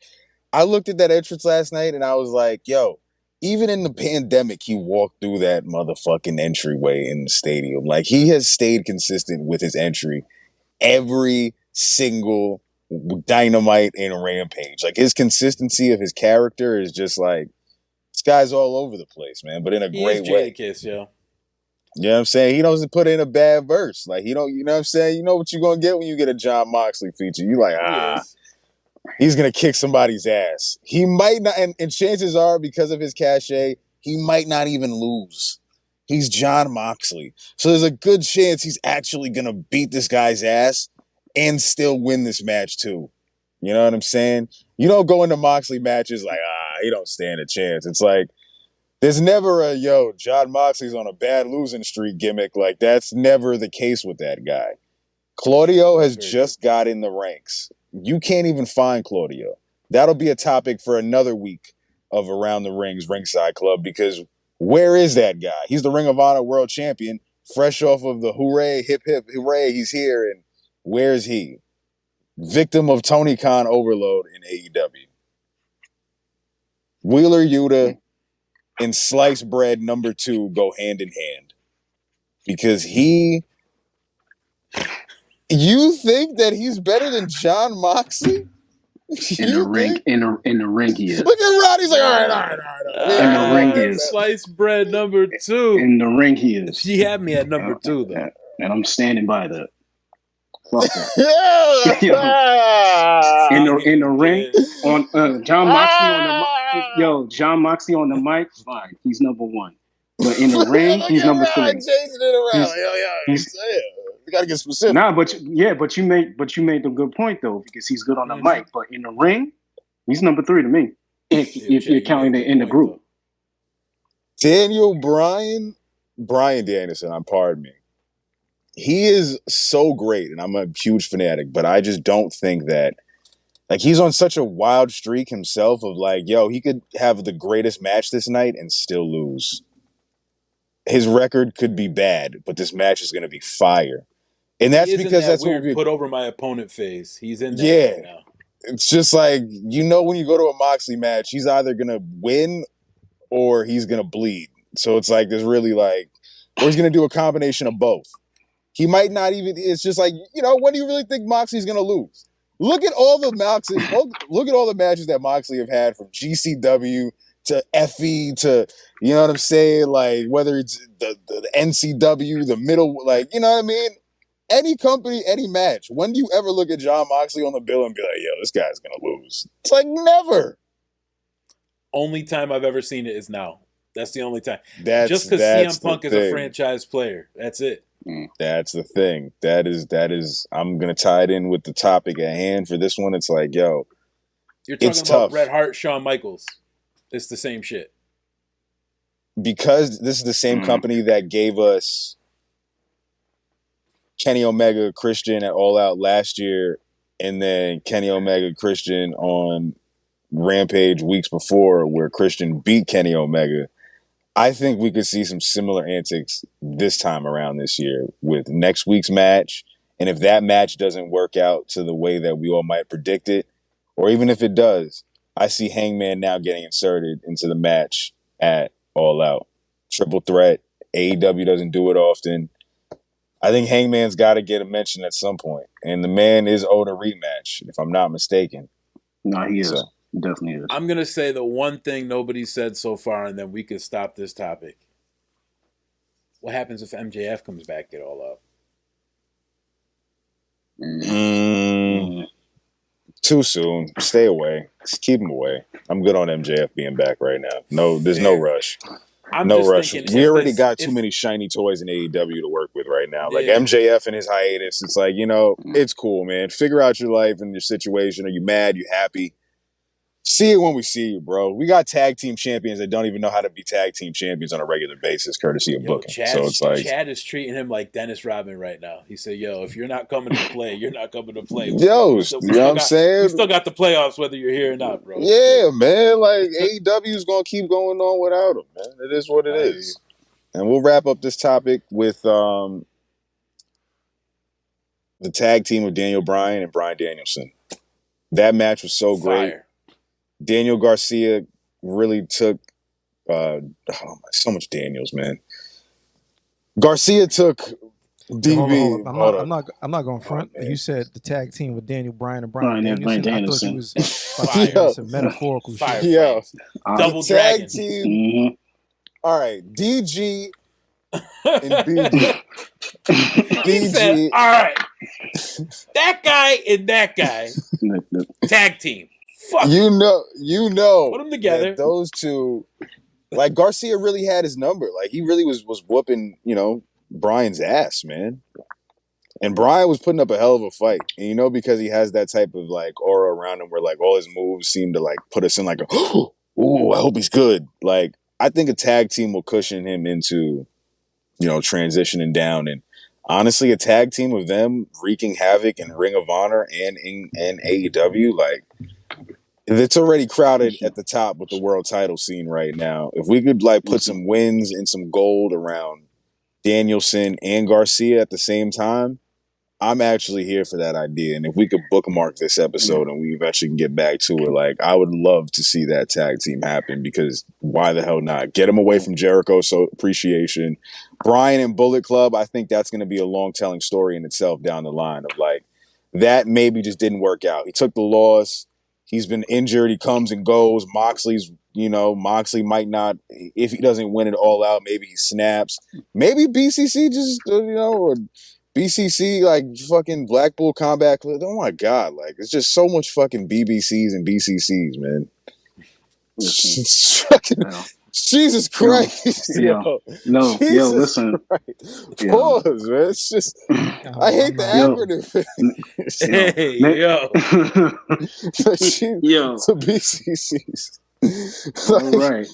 I looked at that entrance last night and I was like, yo, even in the pandemic, he walked through that motherfucking entryway in the stadium. Like, he has stayed consistent with his entry every single Dynamite and Rampage. Like, his consistency of his character is just like, this guy's all over the place, man, but in a great way. Jadakiss, yo. You know what I'm saying? He doesn't put in a bad verse. Like, you know what I'm saying? You know what you're going to get when you get a John Moxley feature. You like, He is. He's gonna kick somebody's ass. He might not, and chances are, because of his cachet, he might not even lose. He's John Moxley. So there's a good chance he's actually gonna beat this guy's ass and still win this match too. You know what I'm saying? You don't go into Moxley matches like, he don't stand a chance. It's like, there's never a, John Moxley's on a bad losing streak gimmick. Like, that's never the case with that guy. Claudio has just got in the ranks. You can't even find Claudio. That'll be a topic for another week of Around the Rings Ringside Club, because where is that guy? He's the Ring of Honor World Champion, fresh off of the hooray, hip, hip, hooray, he's here, and where's he? Victim of Tony Khan overload in AEW. Wheeler Yuta and Sliced Bread number 2 go hand in hand. Because you think that he's better than John Moxley? In the ring, he is. Look at Roddy's like, all right. In the ring, he is. Sliced bread number 2. In the ring, he is. She had me at number 2, though. And I'm standing by that. Fuck that. in the ring, on John Moxley on the John Moxley on the mic, fine. He's number 1. But in the ring, he's number 3. Changing it around. We gotta get specific. Nah, but you made the good point though, because he's good on the mic. But in the ring, he's number 3 to me. If you're counting it in the group. Daniel Bryan Danielson, pardon me. He is so great, and I'm a huge fanatic, but I just don't think that, like, he's on such a wild streak himself of like, he could have the greatest match this night and still lose. His record could be bad, but this match is going to be fire. And that's because that's weird put over my opponent phase. He's in there right now. It's just like, when you go to a Moxley match, he's either going to win or he's going to bleed. So it's like, there's really like, or he's going to do a combination of both. He might not even, it's just like, when do you really think Moxley's going to lose? Look at all the matches that Moxley have had, from GCW to FE to, you know what I'm saying? Like, whether it's the NCW, the middle, like, you know what I mean? Any company, any match. When do you ever look at John Moxley on the bill and be like, this guy's going to lose? It's like, never. Only time I've ever seen it is now. That's the only time. Just because CM Punk is a franchise player. That's it. That's the thing. That is, I'm going to tie it in with the topic at hand for this one. It's like, you're talking about tough. Bret Hart, Shawn Michaels. It's the same shit. Because this is the same company that gave us Kenny Omega, Christian at All Out last year, and then Kenny Omega, Christian on Rampage weeks before, where Christian beat Kenny Omega. I think we could see some similar antics this time around this year with next week's match. And if that match doesn't work out to the way that we all might predict it, or even if it does, I see Hangman now getting inserted into the match at All Out. Triple threat. AEW doesn't do it often. I think Hangman's got to get a mention at some point. And the man is owed a rematch, if I'm not mistaken. No, he is. So. Definitely is. I'm going to say the one thing nobody said so far, and then we could stop this topic. What happens if MJF comes back at All Out? Too soon. Stay away. Just keep him away. I'm good on MJF being back right now. No, there's no rush. No rush. We already got too many shiny toys in AEW to work with right now. Like MJF and his hiatus. It's like, it's cool, man. Figure out your life and your situation. Are you mad? You happy? See it when we see you, bro. We got tag team champions that don't even know how to be tag team champions on a regular basis, courtesy of booking. So it's like, Chad is treating him like Dennis Rodman right now. He said, if you're not coming to play, you're not coming to play. You know what I'm saying? We still got the playoffs whether you're here or not, bro. Yeah, man. Like, AEW is going to keep going on without him, man. It is what it is. And we'll wrap up this topic with the tag team of Daniel Bryan and Bryan Danielson. That match was so great. Daniel Garcia really took so much Daniels, man. Garcia took DB. I'm not going front. You said the tag team with Daniel Bryan and Bryan Danielson. I thought you was some metaphorical shit. Yeah, double tag dragon team. Mm-hmm. All right, DG and BD. He said, all right. That guy and that guy tag team. Fuck. You know, Put them together. that those two, like Garcia really had his number. Like he really was whooping, Brian's ass, man. And Brian was putting up a hell of a fight. And because he has that type of like aura around him where like all his moves seem to like put us in like a, ooh, I hope he's good. Like I think a tag team will cushion him into, transitioning down. And honestly, a tag team of them wreaking havoc in Ring of Honor and in AEW, like it's already crowded at the top with the world title scene right now. If we could like put some wins and some gold around Danielson and Garcia at the same time, I'm actually here for that idea. And if we could bookmark this episode and we eventually can get back to it, like I would love to see that tag team happen because why the hell not? Get him away from Jericho, so appreciation. Brian and Bullet Club, I think that's going to be a long telling story in itself down the line of like that maybe just didn't work out. He took the loss. He's been injured. He comes and goes. Moxley might not, if he doesn't win it all out, maybe he snaps. Maybe BCC just, or BCC, like fucking Black Bull Combat Club. Oh my God. Like, it's just so much fucking BBCs and BCCs, man. Jesus Christ. Listen. Pause, man. It's just, I hate the acronym. So BCCs. All right.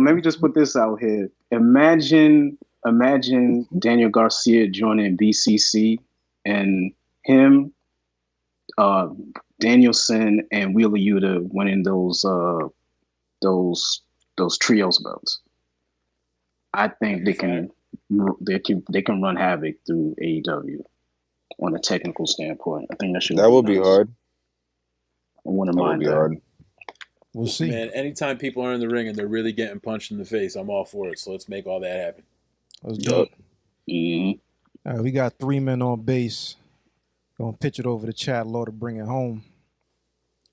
Let me just put this out here. Imagine Daniel Garcia joining BCC and him, Danielson and Wheeler Yuta winning those trios belts. I think they can run havoc through AEW on a technical standpoint. I think that would be hard. I wouldn't mind that. Hard. We'll see. Man, anytime people are in the ring and they're really getting punched in the face, I'm all for it. So let's make all that happen. Let's do it. Mm-hmm. All right, we got 3 men on base. Gonna pitch it over to Chad Law to bring it home.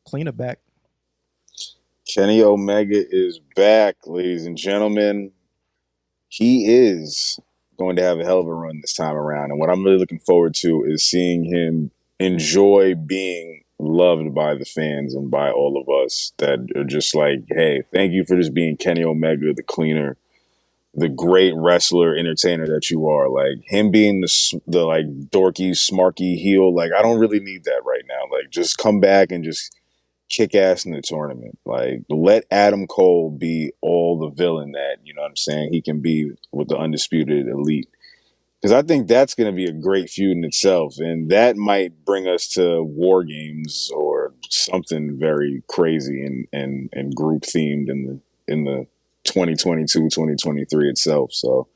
Cleaner back. Kenny Omega is back, ladies and gentlemen. He is going to have a hell of a run this time around. And what I'm really looking forward to is seeing him enjoy being loved by the fans and by all of us that are just like, hey, thank you for just being Kenny Omega, the cleaner, the great wrestler, entertainer that you are. Like him being the like dorky, smarky heel. Like I don't really need that right now. Like just come back and just kick ass in the tournament. Like let Adam Cole be all the villain that, you know what I'm saying, he can be with the Undisputed Elite. Because I think that's going to be a great feud in itself. And that might bring us to War Games or something very crazy and group themed in the 2022-2023 itself. So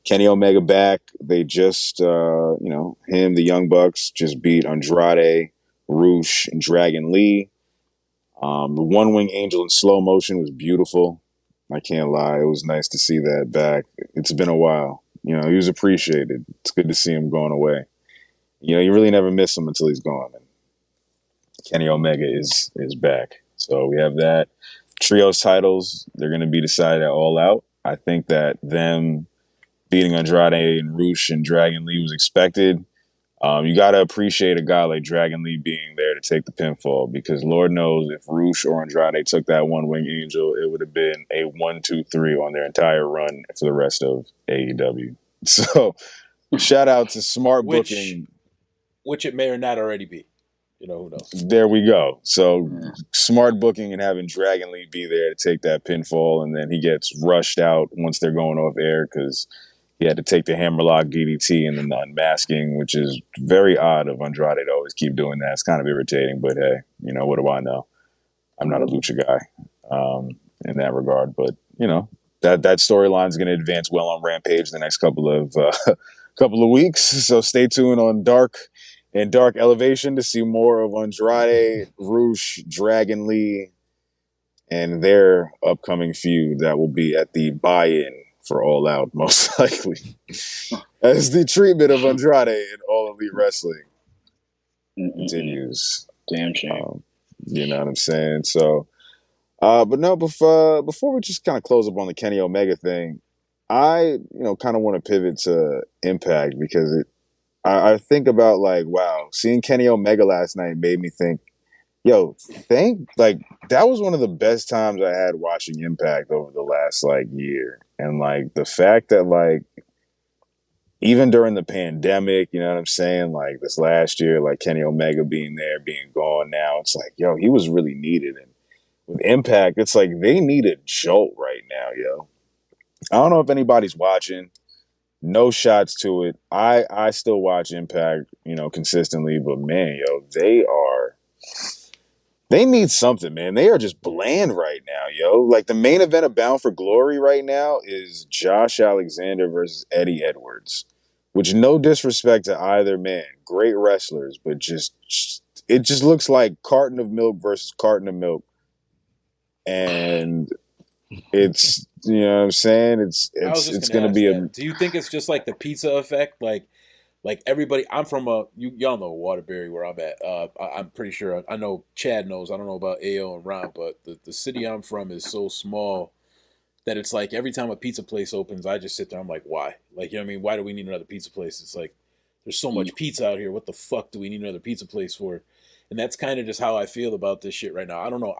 Kenny Omega back. They just, him, the Young Bucks, just beat Andrade, Roosh, and Dragon Lee. The One Wing Angel in slow motion was beautiful. I can't lie. It was nice to see that back. It's been a while. He was appreciated. It's good to see him going away. You really never miss him until he's gone. And Kenny Omega is back. So we have that. Trios titles, they're going to be decided at All Out. I think that them beating Andrade and Roosh and Dragon Lee was expected. You got to appreciate a guy like Dragon Lee being there to take the pinfall because Lord knows if Roosh or Andrade took that One Wing Angel, it would have been a 1-2-3 on their entire run for the rest of AEW. So shout out to smart booking. Which it may or not already be. Who knows? There we go. So smart booking and having Dragon Lee be there to take that pinfall, and then he gets rushed out once they're going off air because he had to take the hammerlock DDT and then the unmasking, which is very odd of Andrade to always keep doing that. It's kind of irritating, but hey, what do I know? I'm not a lucha guy in that regard, but that storyline is going to advance well on Rampage the next couple of weeks. So stay tuned on Dark and Dark Elevation to see more of Andrade, Roosh, Dragon Lee, and their upcoming feud that will be at the buy-in for All Out, most likely, as the treatment of Andrade in All Elite Wrestling continues. Damn shame. You know what I'm saying? So, but no, before we just kind of close up on the Kenny Omega thing, I kind of want to pivot to Impact because I think about like, wow, seeing Kenny Omega last night made me think, yo, that was one of the best times I had watching Impact over the last like year. And like the fact that like even during the pandemic, you know what I'm saying? Like this last year, like Kenny Omega being there, being gone now, it's like, yo, he was really needed. And with Impact, it's like they need a jolt right now, yo. I don't know if anybody's watching. No shots to it. I still watch Impact, consistently, but man, yo, they need something, man. They are just bland right now, yo. Like the main event of Bound for Glory right now is Josh Alexander versus Eddie Edwards. Which no disrespect to either man. Great wrestlers, but it just looks like carton of milk versus carton of milk. And it's what I'm saying? I was just It's gonna gonna ask be that. Do you think it's just like the pizza effect? Like everybody, I'm from y'all know Waterbury where I'm at. I'm pretty sure I know Chad knows. I don't know about Ao and Ron, but the city I'm from is so small that it's like every time a pizza place opens, I just sit there. I'm like, why? Like, you know what I mean? Why do we need another pizza place? It's like there's so much pizza out here. What the fuck do we need another pizza place for? And that's kind of just how I feel about this shit right now. I don't know.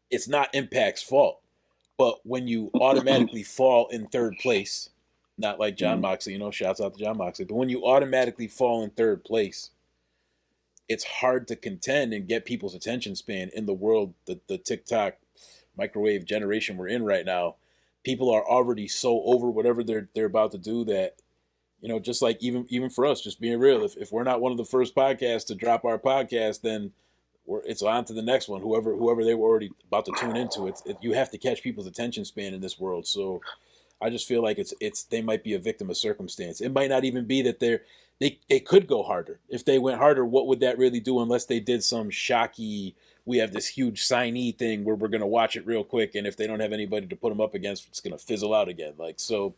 It's not Impact's fault, but when you automatically fall in third place, not like John Moxley, shouts out to John Moxley, but when you automatically fall in third place, it's hard to contend and get people's attention span in the world, the TikTok microwave generation we're in right now. People are already so over whatever they're about to do that, just like even for us, just being real, if we're not one of the first podcasts to drop our podcast, then it's on to the next one. Whoever they were already about to tune into, you have to catch people's attention span in this world. So I just feel like it's they might be a victim of circumstance. It might not even be that they could go harder. If they went harder, what would that really do unless they did some shocky, we have this huge signee thing where we're going to watch it real quick, and if they don't have anybody to put them up against, it's going to fizzle out again. Like, so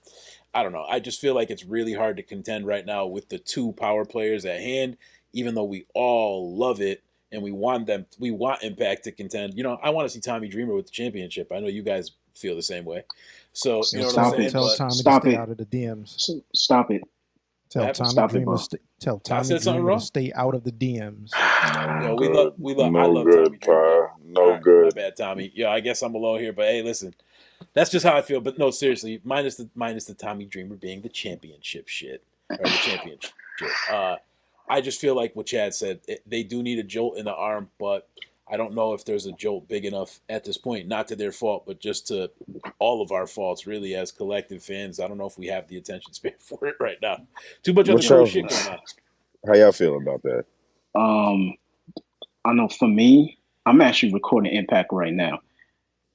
I don't know. I just feel like it's really hard to contend right now with the two power players at hand, even though we all love it and we want Impact to contend. I want to see Tommy Dreamer with the championship. I know you guys feel the same way. So, you know what I'm Stop saying? it. Tell But Tommy to Stop stay it. out of the DMs. Stop it. Tell happened? Tommy Stop it, Dreamer. bro. Tell I Tommy said something Dreamer to wrong? stay out of the DMs. Yo, I no love Tommy good, Dreamer. Yo. Pa. All No right, my good. bad, Tommy. Yo, I guess I'm alone here, but hey, listen, that's just how I feel. But no, seriously, minus the Tommy Dreamer being the championship shit or the championship. I just feel like what Chad said. They do need a jolt in the arm, but I don't know if there's a jolt big enough at this point. Not to their fault, but just to all of our faults, really, as collective fans. I don't know if we have the attention span for it right now. Too much other What cool y'all, shit going on. how y'all feel about that? I know for me, I'm actually recording Impact right now.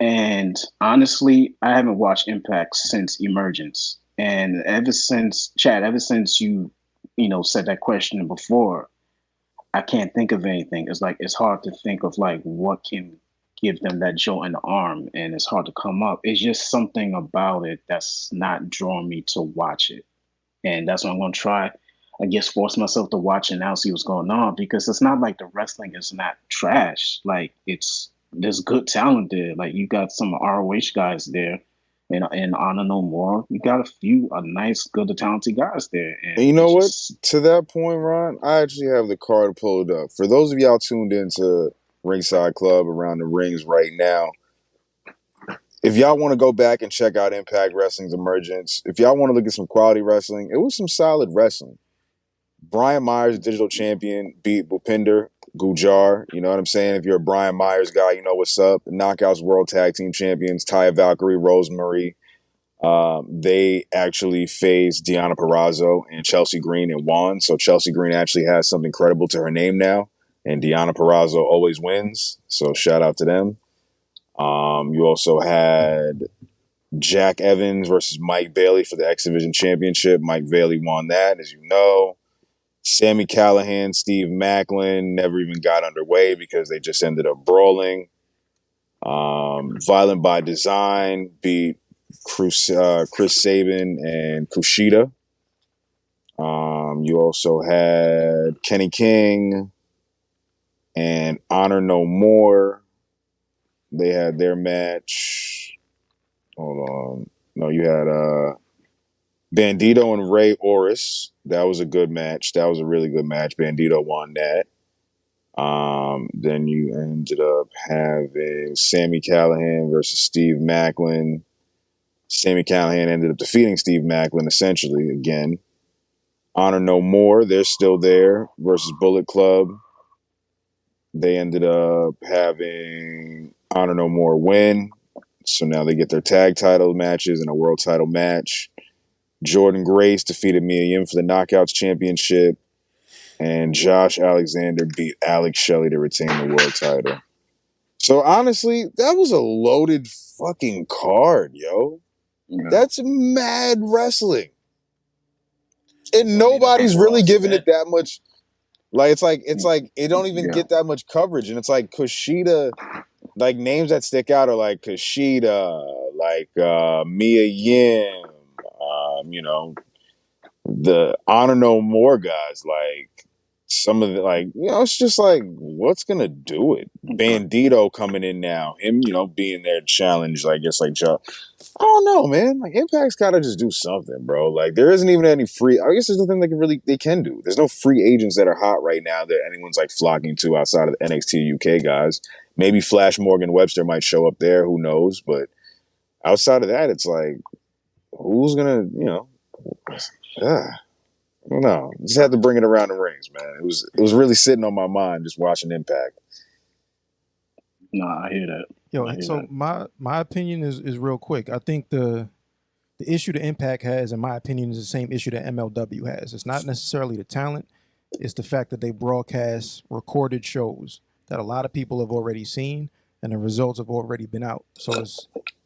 And honestly, I haven't watched Impact since Emergence. And ever since, Chad, ever since you said that question before, I can't think of anything. It's like it's hard to think of like what can give them that jolt in the arm, and it's hard to come up. It's just something about it that's not drawing me to watch it, and that's what I'm gonna try. I guess force myself to watch it now, see what's going on, because it's not like the wrestling is not trash. Like there's good talent there. Like you got some ROH guys there, and Honor No More. You got a nice, good, talented guys there, And and you know it's what? just To that point, Ron, I actually have the card pulled up. For those of y'all tuned into Ringside Club around the rings right now, if y'all want to go back and check out Impact Wrestling's Emergence, if y'all want to look at some quality wrestling, it was some solid wrestling. Brian Myers, digital champion, beat Bhupinder Gujar. You know what I'm saying? If you're a Brian Myers guy, you know what's up. The Knockouts World Tag Team Champions, Taya Valkyrie, Rosemary. They actually faced Deonna Purrazzo and Chelsea Green and won. So Chelsea Green actually has something credible to her name now. And Deonna Purrazzo always wins. So shout out to them. You also had Jack Evans versus Mike Bailey for the X Division Championship. Mike Bailey won that, as you know. Sammy Callahan, Steve Macklin never even got underway because they just ended up brawling. Violent by Design beat Chris Sabin and Kushida. You also had Kenny King and Honor No More. They had their match. Hold on. No, you had Bandito and Ray Oris. That was a good match. That was a really good match. Bandito won that. Then you ended up having Sammy Callahan versus Steve Macklin. Sammy Callahan ended up defeating Steve Macklin essentially again. Honor No More, they're still there versus Bullet Club. They ended up having Honor No More win. So now they get their tag title matches and a world title match. Jordan Grace defeated Mia Yim for the Knockouts Championship. And Josh Alexander beat Alex Shelley to retain the world title. So honestly, that was a loaded fucking card, yo. Yeah. That's mad wrestling. And nobody's really giving it that much. Like it's like it don't even get that much coverage. And it's like Kushida, like names that stick out are like Kushida, like Mia Yim, the Honor No More guys, like some of the it's just like what's gonna do it? Bandito coming in now, him, being there to challenge, I guess like Joe. I don't know, man. Like Impact's gotta just do something, bro. Like there isn't even any free. I guess there's nothing they can do. There's no free agents that are hot right now that anyone's like flocking to outside of the NXT UK guys. Maybe Flash Morgan Webster might show up there. Who knows? But outside of that, it's like who's gonna, I don't know. Just had to bring it around the rings, man. It was really sitting on my mind just watching Impact. Nah, I hear that. So my opinion is real quick. I think the issue the Impact has, in my opinion, is the same issue that MLW has. It's not necessarily the talent. It's the fact that they broadcast recorded shows that a lot of people have already seen and the results have already been out. So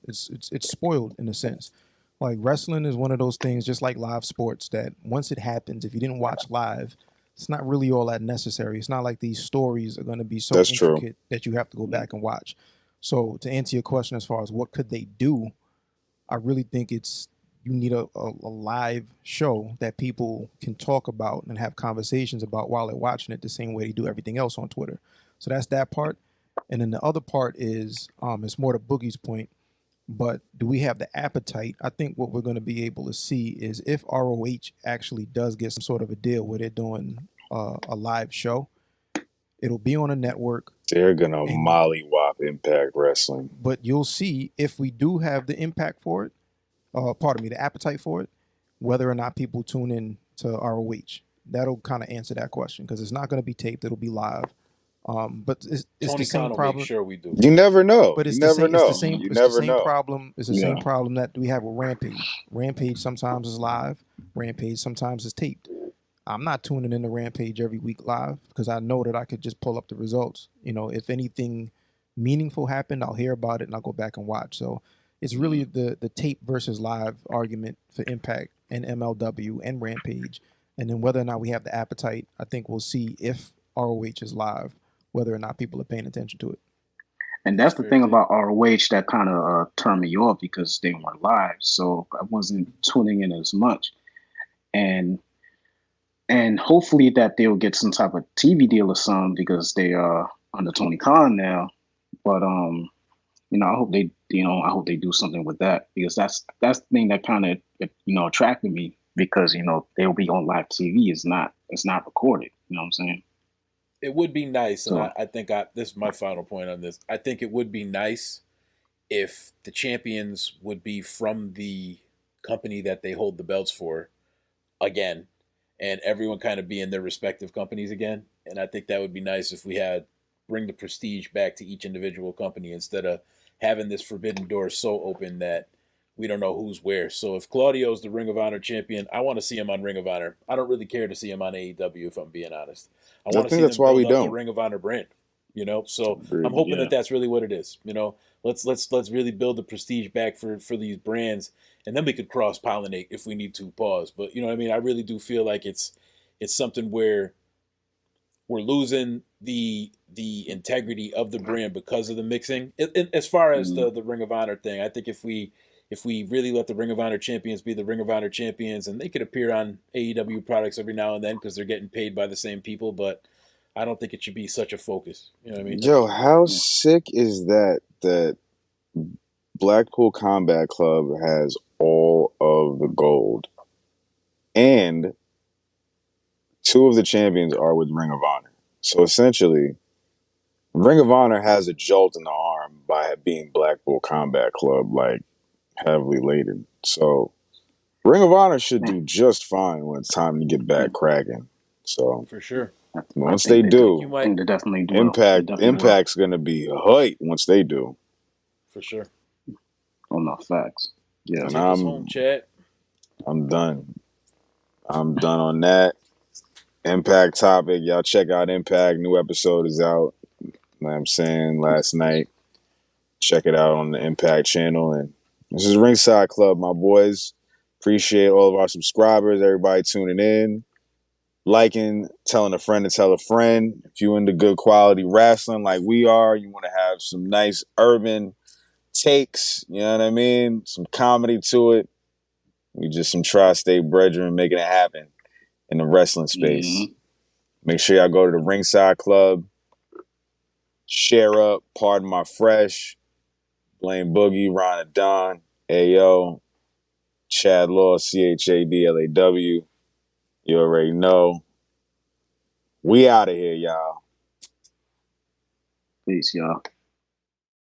it's spoiled in a sense. Like wrestling is one of those things, just like live sports, that once it happens, if you didn't watch live, it's not really all that necessary. It's not like these stories are going to be so intricate that you have to go back and watch. So to answer your question as far as what could they do, I really think you need a live show that people can talk about and have conversations about while they're watching it, the same way they do everything else on Twitter. So that's that part. And then the other part is, it's more to Boogie's point, but do we have the appetite? I think what we're going to be able to see is if ROH actually does get some sort of a deal where they're doing a live show, it'll be on a network. They're going to mollywop Impact Wrestling. But you'll see if we do have the impact for it, the appetite for it, whether or not people tune in to ROH. That'll kind of answer that question because it's not going to be taped. It'll be live. But it's the same problem. Make sure we do. You never know. But it's you never know. It's the same problem. It's the same problem that we have with Rampage. Rampage sometimes is live. Rampage sometimes is taped. I'm not tuning in to Rampage every week live because I know that I could just pull up the results. If anything meaningful happened, I'll hear about it and I'll go back and watch. So it's really the tape versus live argument for Impact and MLW and Rampage. And then whether or not we have the appetite, I think we'll see if ROH is live, whether or not people are paying attention to it. And that's the thing about ROH that kind of turned me off because they weren't live. So I wasn't tuning in as much. And hopefully that they'll get some type of TV deal or something because they are under Tony Khan now. But I hope they do something with that because that's the thing that kind of attracted me because they'll be on live TV. It's not recorded. You know what I'm saying? It would be nice, and I think this is my final point on this. I think it would be nice if the champions would be from the company that they hold the belts for again, and everyone kind of be in their respective companies again. And I think that would be nice if we bring the prestige back to each individual company instead of having this forbidden door so open that we don't know who's where. So if Claudio's the Ring of Honor champion, I want to see him on Ring of Honor. I don't really care to see him on AEW, if I'm being honest. I want to see them build up the Ring of Honor brand. So I'm hoping that that's really what it is. Let's really build the prestige back for these brands, and then we could cross pollinate if we need to. Pause, but you know what I mean. I really do feel like it's something where we're losing the integrity of the brand because of the mixing. As far as the Ring of Honor thing, I think if we really let the Ring of Honor champions be the Ring of Honor champions, and they could appear on AEW products every now and then because they're getting paid by the same people, but I don't think it should be such a focus. You know what I mean? Yo, how sick is that Blackpool Combat Club has all of the gold And 2 of the champions are with Ring of Honor. So essentially, Ring of Honor has a jolt in the arm by being Blackpool Combat Club, like, heavily laden. So Ring of Honor should do just fine when it's time to get back cracking. So For sure. once they do, You I might, think they definitely do. Impact's gonna be hype once they do. for sure. Oh no, facts. Yeah. And Take us home, Chad. I'm done. I'm done on that. Impact topic. Y'all check out Impact. New episode is out. You know what I'm saying? Last night. Check it out on the Impact channel. And this is Ringside Club, my boys. Appreciate all of our subscribers, everybody tuning in, liking, telling a friend to tell a friend. If you into good quality wrestling like we are, you want to have some nice urban takes, you know what I mean? Some comedy to it. We just some tri-state brethren making it happen in the wrestling space. Mm-hmm. Make sure y'all go to the Ringside Club, share up, pardon my fresh, Blame Boogie, Ron and Don, Ayo, Chad Law, CHADLAW. You already know. We out of here, y'all. Peace, y'all.